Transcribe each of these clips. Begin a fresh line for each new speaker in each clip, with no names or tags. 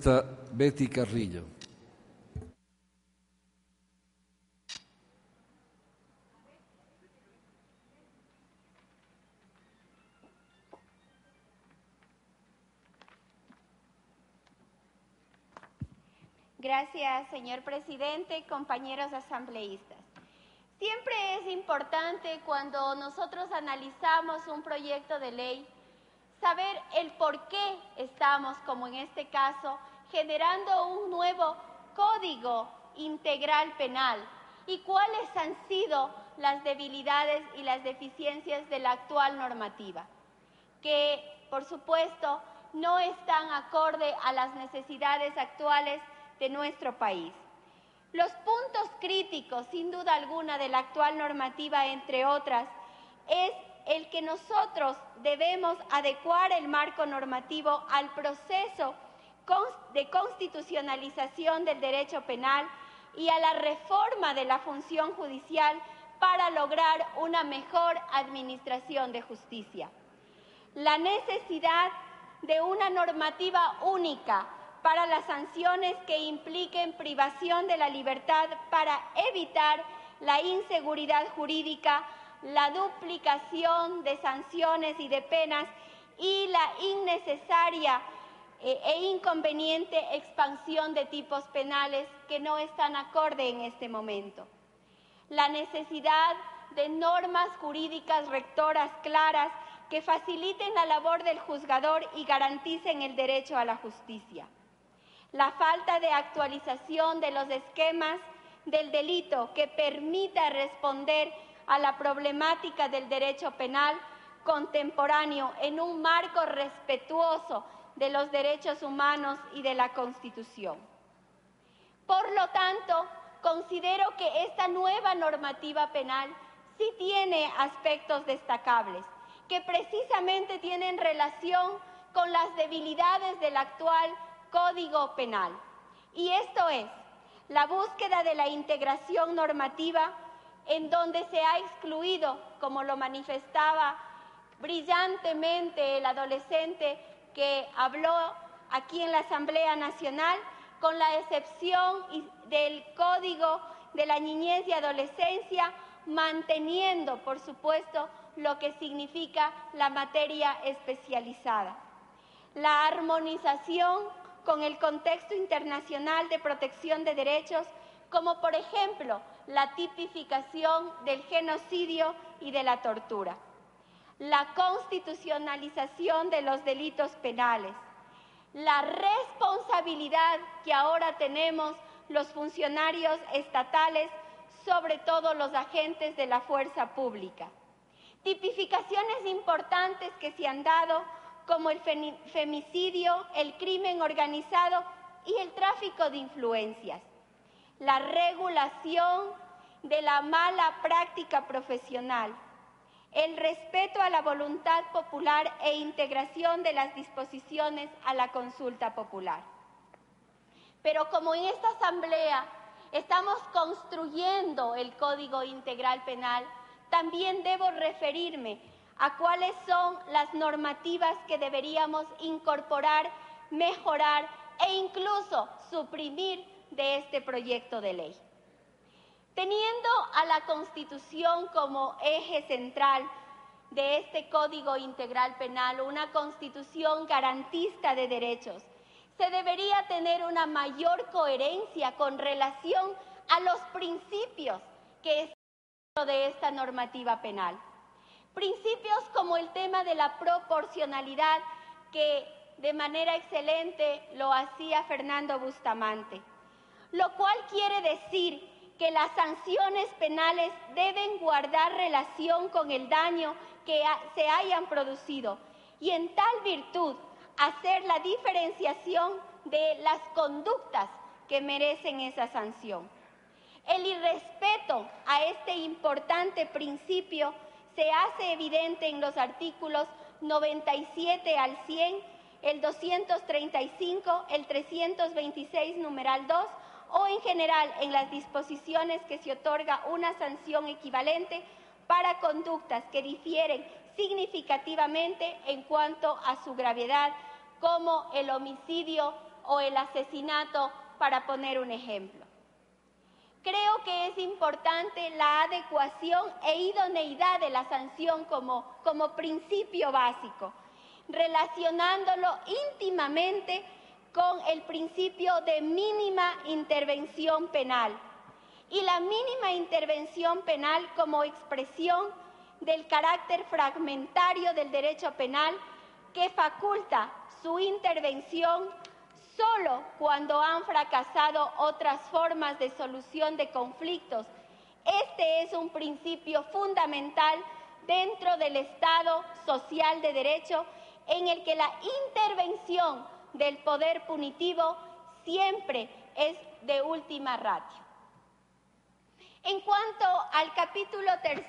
asambleísta Betty Carrillo.
Gracias, señor presidente, compañeros asambleístas. Siempre es importante cuando nosotros analizamos un proyecto de ley saber el por qué estamos, como en este caso, generando un nuevo Código Integral Penal y cuáles han sido las debilidades y las deficiencias de la actual normativa, que, por supuesto, no están acorde a las necesidades actuales de nuestro país. Los puntos críticos, sin duda alguna, de la actual normativa, entre otras, es el que nosotros debemos adecuar el marco normativo al proceso de constitucionalización del derecho penal y a la reforma de la función judicial para lograr una mejor administración de justicia. La necesidad de una normativa única para las sanciones que impliquen privación de la libertad para evitar la inseguridad jurídica, la duplicación de sanciones y de penas y la innecesaria e inconveniente expansión de tipos penales que no están acorde en este momento. La necesidad de normas jurídicas rectoras claras que faciliten la labor del juzgador y garanticen el derecho a la justicia. La falta de actualización de los esquemas del delito que permita responder a la problemática del derecho penal contemporáneo en un marco respetuoso de los derechos humanos y de la Constitución. Por lo tanto, considero que esta nueva normativa penal sí tiene aspectos destacables, que precisamente tienen relación con las debilidades del actual Código Penal. Y esto es la búsqueda de la integración normativa en donde se ha excluido, como lo manifestaba brillantemente el adolescente que habló aquí en la Asamblea Nacional, con la excepción del Código de la Niñez y Adolescencia, manteniendo, por supuesto, lo que significa la materia especializada. La armonización con el contexto internacional de protección de derechos, como por ejemplo la tipificación del genocidio y de la tortura. La constitucionalización de los delitos penales. La responsabilidad que ahora tenemos los funcionarios estatales, sobre todo los agentes de la fuerza pública. Tipificaciones importantes que se han dado como el femicidio, el crimen organizado y el tráfico de influencias. La regulación de la mala práctica profesional, el respeto a la voluntad popular e integración de las disposiciones a la consulta popular. Pero como en esta asamblea estamos construyendo el Código Integral Penal, también debo referirme a cuáles son las normativas que deberíamos incorporar, mejorar e incluso suprimir de este proyecto de ley. Teniendo a la Constitución como eje central de este Código Integral Penal, una Constitución garantista de derechos, se debería tener una mayor coherencia con relación a los principios que están dentro de esta normativa penal. Principios como el tema de la proporcionalidad, que de manera excelente lo hacía Fernando Bustamante, lo cual quiere decir que las sanciones penales deben guardar relación con el daño que se hayan producido y en tal virtud hacer la diferenciación de las conductas que merecen esa sanción. El irrespeto a este importante principio se hace evidente en los artículos 97 al 100, el 235, el 326, numeral 2, o en general en las disposiciones que se otorga una sanción equivalente para conductas que difieren significativamente en cuanto a su gravedad, como el homicidio o el asesinato, para poner un ejemplo. Creo que es importante la adecuación e idoneidad de la sanción como principio básico, relacionándolo íntimamente con el principio de mínima intervención penal y la mínima intervención penal como expresión del carácter fragmentario del derecho penal que faculta su intervención solo cuando han fracasado otras formas de solución de conflictos. Este es un principio fundamental dentro del Estado social de derecho en el que la intervención del poder punitivo siempre es de última ratio. En cuanto al capítulo 3,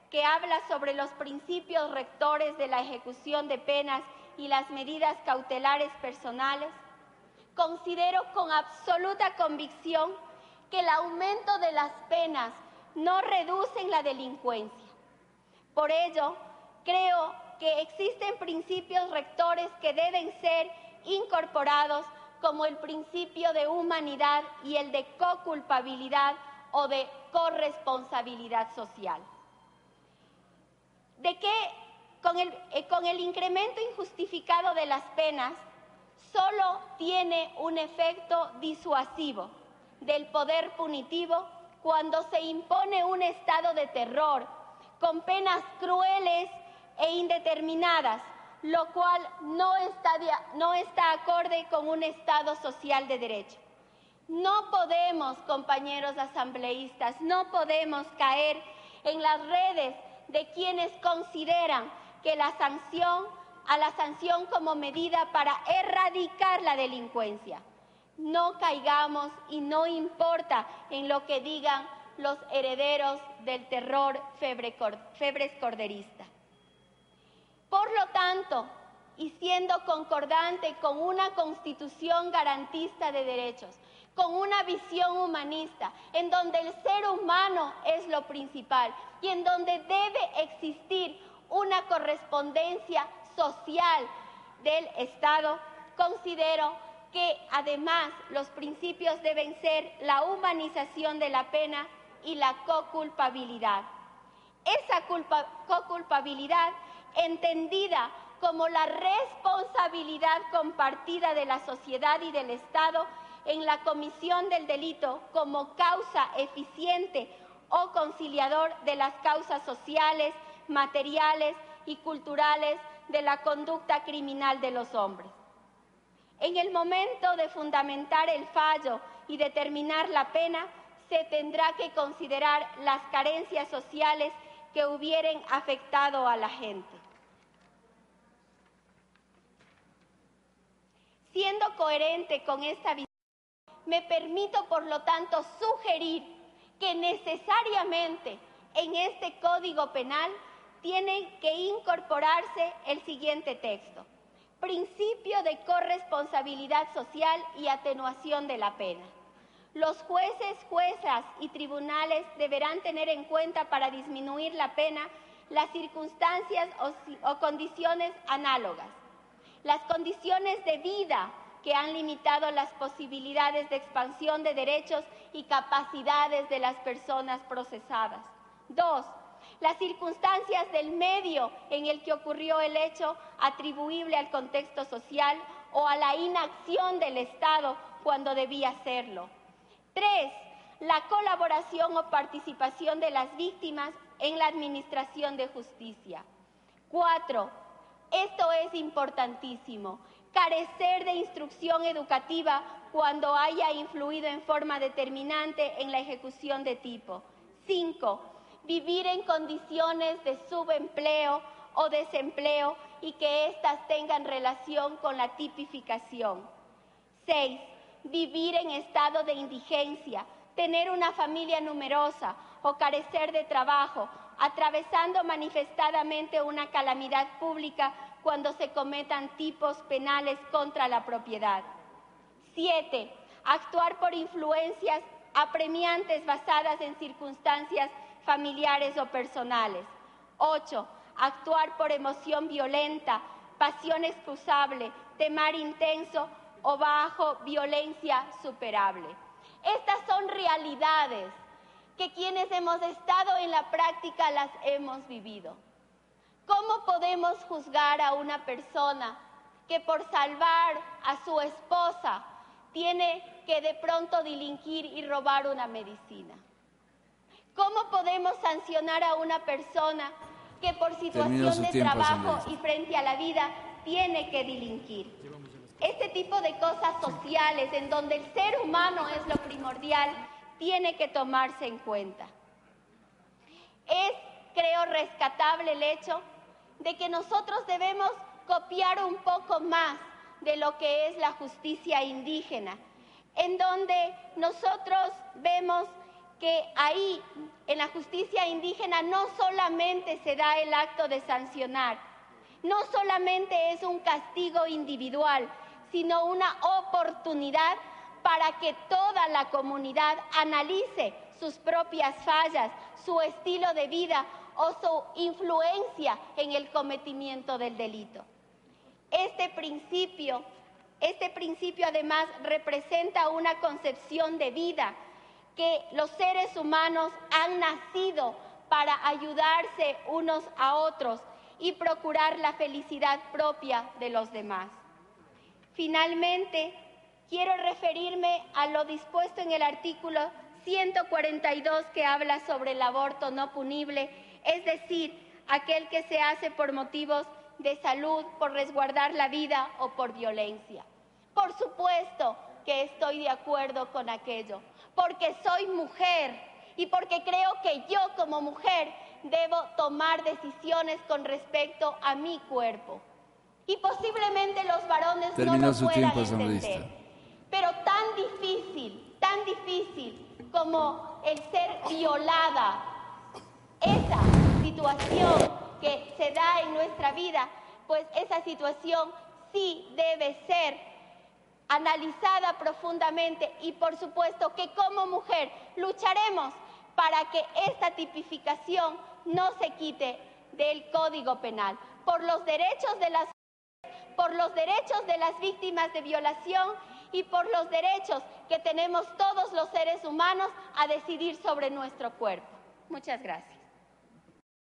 que habla sobre los principios rectores de la ejecución de penas y las medidas cautelares personales, considero con absoluta convicción que el aumento de las penas no reducen la delincuencia. Por ello, creo que existen principios rectores que deben ser incorporados, como el principio de humanidad y el de coculpabilidad o de corresponsabilidad social. De que con el incremento injustificado de las penas solo tiene un efecto disuasivo del poder punitivo cuando se impone un estado de terror con penas crueles e indeterminadas, lo cual no está acorde con un Estado social de derecho. No podemos, compañeros asambleístas, no podemos caer en las redes de quienes consideran que la sanción como medida para erradicar la delincuencia. No caigamos y no importa en lo que digan los herederos del terror febres corderista. Por lo tanto, y siendo concordante con una constitución garantista de derechos, con una visión humanista, en donde el ser humano es lo principal y en donde debe existir una correspondencia social del Estado, considero que además los principios deben ser la humanización de la pena y la coculpabilidad. Esa coculpabilidad entendida como la responsabilidad compartida de la sociedad y del Estado en la comisión del delito como causa eficiente o conciliador de las causas sociales, materiales y culturales de la conducta criminal de los hombres. En el momento de fundamentar el fallo y determinar la pena, se tendrá que considerar las carencias sociales que hubieran afectado a la gente. Siendo coherente con esta visión, me permito, por lo tanto, sugerir que necesariamente en este Código Penal tiene que incorporarse el siguiente texto: principio de corresponsabilidad social y atenuación de la pena. Los jueces, juezas y tribunales deberán tener en cuenta para disminuir la pena las circunstancias o condiciones análogas, las condiciones de vida que han limitado las posibilidades de expansión de derechos y capacidades de las personas procesadas. 2. Las circunstancias del medio en el que ocurrió el hecho atribuible al contexto social o a la inacción del Estado cuando debía hacerlo. 3. La colaboración o participación de las víctimas en la administración de justicia. 4. Esto es importantísimo: carecer de instrucción educativa cuando haya influido en forma determinante en la ejecución de tipo. 5. Vivir en condiciones de subempleo o desempleo y que éstas tengan relación con la tipificación. 6. Vivir en estado de indigencia, tener una familia numerosa o carecer de trabajo, atravesando manifestadamente una calamidad pública cuando se cometan tipos penales contra la propiedad. 7. Actuar por influencias apremiantes basadas en circunstancias familiares o personales. 8. Actuar por emoción violenta, pasión excusable, temor intenso o bajo violencia superable. Estas son realidades que quienes hemos estado en la práctica las hemos vivido. ¿Cómo podemos juzgar a una persona que por salvar a su esposa tiene que de pronto delinquir y robar una medicina? ¿Cómo podemos sancionar a una persona que por situación de trabajo y frente a la vida tiene que delinquir? Este tipo de cosas sociales en donde el ser humano es lo primordial tiene que tomarse en cuenta. Es, creo, rescatable el hecho de que nosotros debemos copiar un poco más de lo que es la justicia indígena, en donde nosotros vemos que ahí, en la justicia indígena, no solamente se da el acto de sancionar, no solamente es un castigo individual, sino una oportunidad para que toda la comunidad analice sus propias fallas, su estilo de vida o su influencia en el cometimiento del delito. Este principio además representa una concepción de vida que los seres humanos han nacido para ayudarse unos a otros y procurar la felicidad propia de los demás. Finalmente, quiero referirme a lo dispuesto en el artículo 142 que habla sobre el aborto no punible, es decir, aquel que se hace por motivos de salud, por resguardar la vida o por violencia. Por supuesto que estoy de acuerdo con aquello, porque soy mujer y porque creo que yo como mujer debo tomar decisiones con respecto a mi cuerpo. Y posiblemente los varones no lo puedan entender. Pero tan difícil como el ser violada, esa situación que se da en nuestra vida, pues esa situación sí debe ser analizada profundamente y por supuesto que como mujer lucharemos para que esta tipificación no se quite del Código Penal, por los derechos de las víctimas de violación y por los derechos que tenemos todos los seres humanos a decidir sobre nuestro cuerpo. Muchas gracias.